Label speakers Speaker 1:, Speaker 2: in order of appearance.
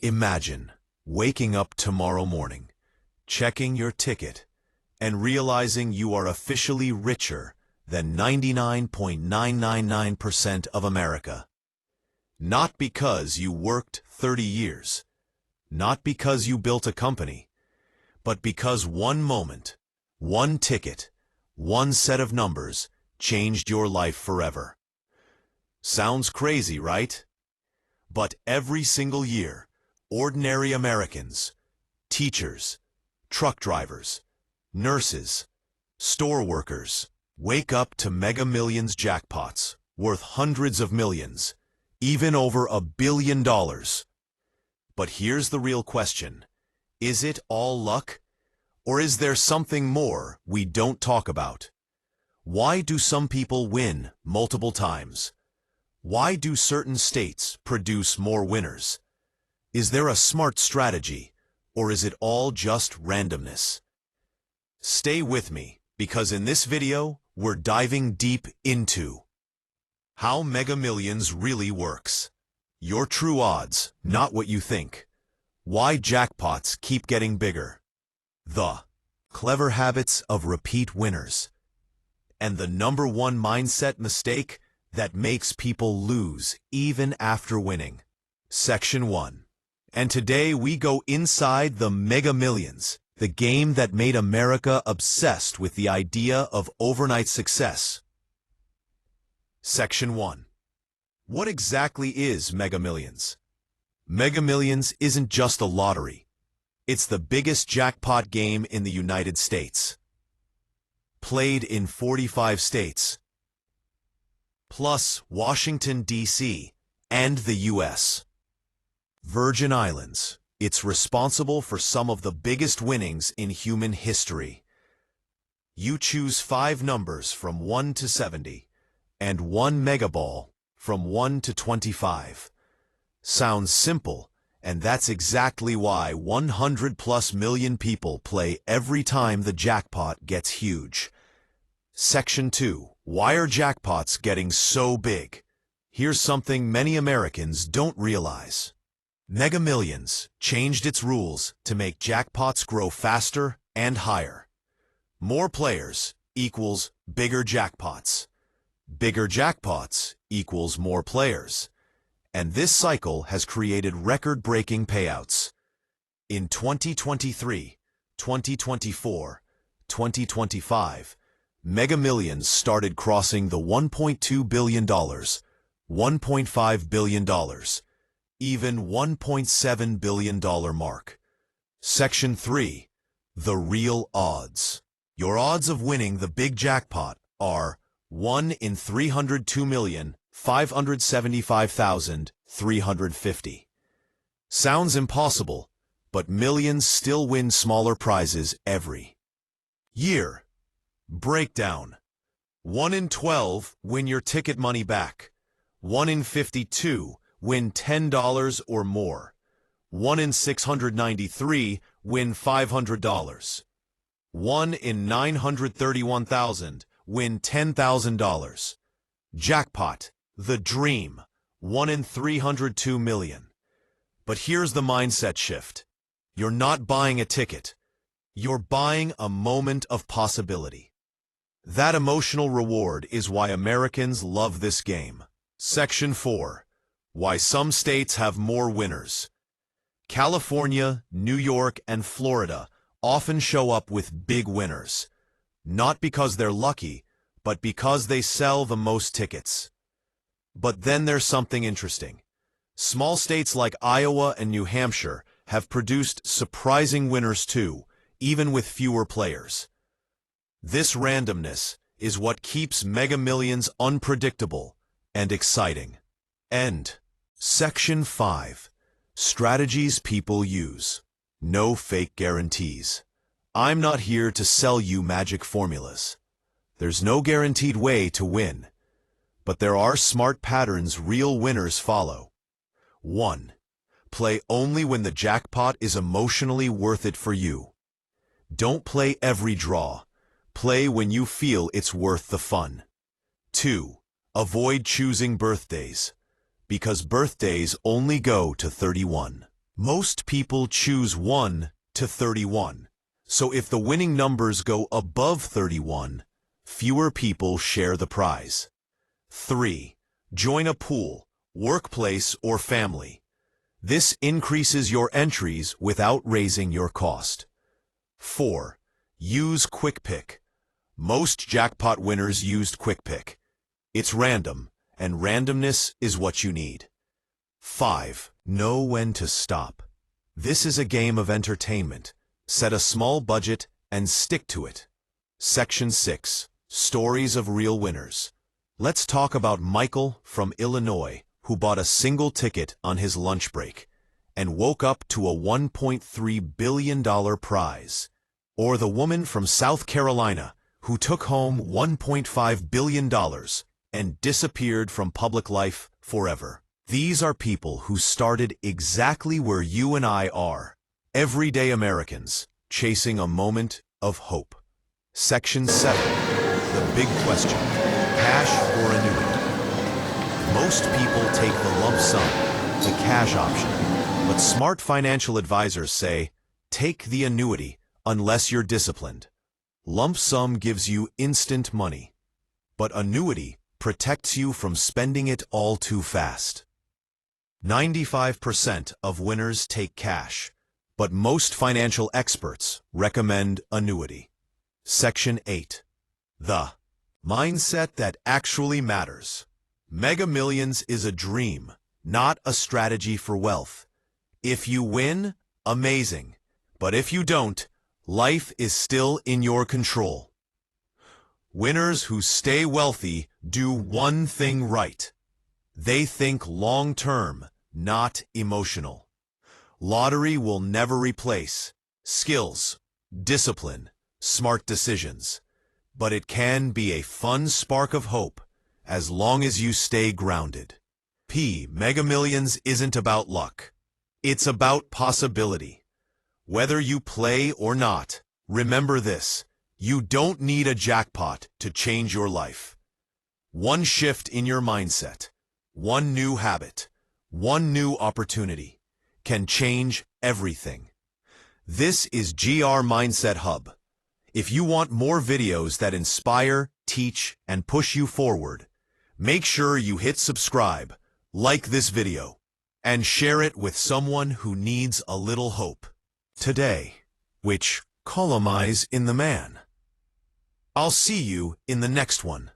Speaker 1: Imagine waking up tomorrow morning, checking your ticket, and realizing you are officially richer than 99.999% of America. Not because you worked 30 years, not because you built a company, but because one moment, one ticket, one set of numbers changed your life forever. Sounds crazy, right? But every single year, ordinary Americans, teachers, truck drivers, nurses, store workers, wake up to Mega Millions jackpots worth hundreds of millions, even over $1 billion. But here's the real question. Is it all luck? Or is there something more we don't talk about? Why do some people win multiple times? Why do certain states produce more winners? Is there a smart strategy, or is it all just randomness? Stay with me, because in this video, we're diving deep into how Mega Millions really works. Your true odds, not what you think. Why jackpots keep getting bigger. The clever habits of repeat winners. And the #1 mindset mistake that makes people lose even after winning. Section 1. And today we go inside the Mega Millions, the game that made America obsessed with the idea of overnight success. Section 1. What exactly is Mega Millions? Mega Millions isn't just a lottery. It's the biggest jackpot game in the United States. Played in 45 states, plus Washington, D.C., and the U.S. Virgin Islands. It's responsible for some of the biggest winnings in human history. You choose 5 numbers from 1 to 70, and 1 mega ball from 1 to 25. Sounds simple, and that's exactly why 100+ million people play every time the jackpot gets huge. Section 2. Why are jackpots getting so big? Here's something many Americans don't realize. Mega Millions changed its rules to make jackpots grow faster and higher. More players equals bigger jackpots. Bigger jackpots equals more players. And this cycle has created record-breaking payouts. In 2023, 2024, 2025, Mega Millions started crossing the $1.2 billion, $1.5 billion, even $1.7 billion mark. Section 3. The real odds. Your odds of winning the big jackpot are 1 in 302,575,350. Sounds impossible, but millions still win smaller prizes every year. Breakdown. 1 in 12 win your ticket money back. 1 in 52 win $10 or more. 1 in 693 win $500. 1 in 931,000 win $10,000. Jackpot, the dream, 1 in 302 million. But here's the mindset shift. You're not buying a ticket. You're buying a moment of possibility. That emotional reward is why Americans love this game. Section 4. Why some states have more winners. California, New York, and Florida often show up with big winners. Not because they're lucky, but because they sell the most tickets. But then there's something interesting. Small states like Iowa and New Hampshire have produced surprising winners too, even with fewer players. This randomness is what keeps Mega Millions unpredictable and exciting. End. Section 5. Strategies people use. No fake guarantees. I'm not here to sell you magic formulas. There's no guaranteed way to win. But there are smart patterns real winners follow. 1. Play only when the jackpot is emotionally worth it for you. Don't play every draw. Play when you feel it's worth the fun. 2. Avoid choosing birthdays, because birthdays only go to 31. Most people choose 1 to 31. So if the winning numbers go above 31, fewer people share the prize. 3. Join a pool, workplace, or family. This increases your entries without raising your cost. 4. Use Quick Pick. Most jackpot winners used Quick Pick. It's random, and randomness is what you need. 5. Know when to stop. This is a game of entertainment. Set a small budget and stick to it. Section 6. Stories of real winners. Let's talk about Michael from Illinois, who bought a single ticket on his lunch break and woke up to a $1.3 billion prize. Or the woman from South Carolina, who took home $1.5 billion and disappeared from public life forever. These are people who started exactly where you and I are, everyday Americans, chasing a moment of hope. Section 7. The big question. Cash or annuity? Most people take the lump sum, the cash option, but smart financial advisors say, take the annuity unless you're disciplined. Lump sum gives you instant money, but annuity protects you from spending it all too fast. 95% of winners take cash, but most financial experts recommend annuity. Section 8. The mindset that actually matters. Mega Millions is a dream, not a strategy for wealth. If you win, amazing. But if you don't, life is still in your control. Winners who stay wealthy do one thing right. They think long-term, not emotional. Lottery will never replace skills, discipline, smart decisions, but it can be a fun spark of hope as long as you stay grounded. Mega Millions isn't about luck. It's about possibility. Whether you play or not, remember this: you don't need a jackpot to change your life. One shift in your mindset, one new habit, one new opportunity can change everything. This is GR Mindset Hub. If you want more videos that inspire, teach, and push you forward, make sure you hit subscribe, like this video, and share it with someone who needs a little hope today, which columnize in the man. I'll see you in the next one.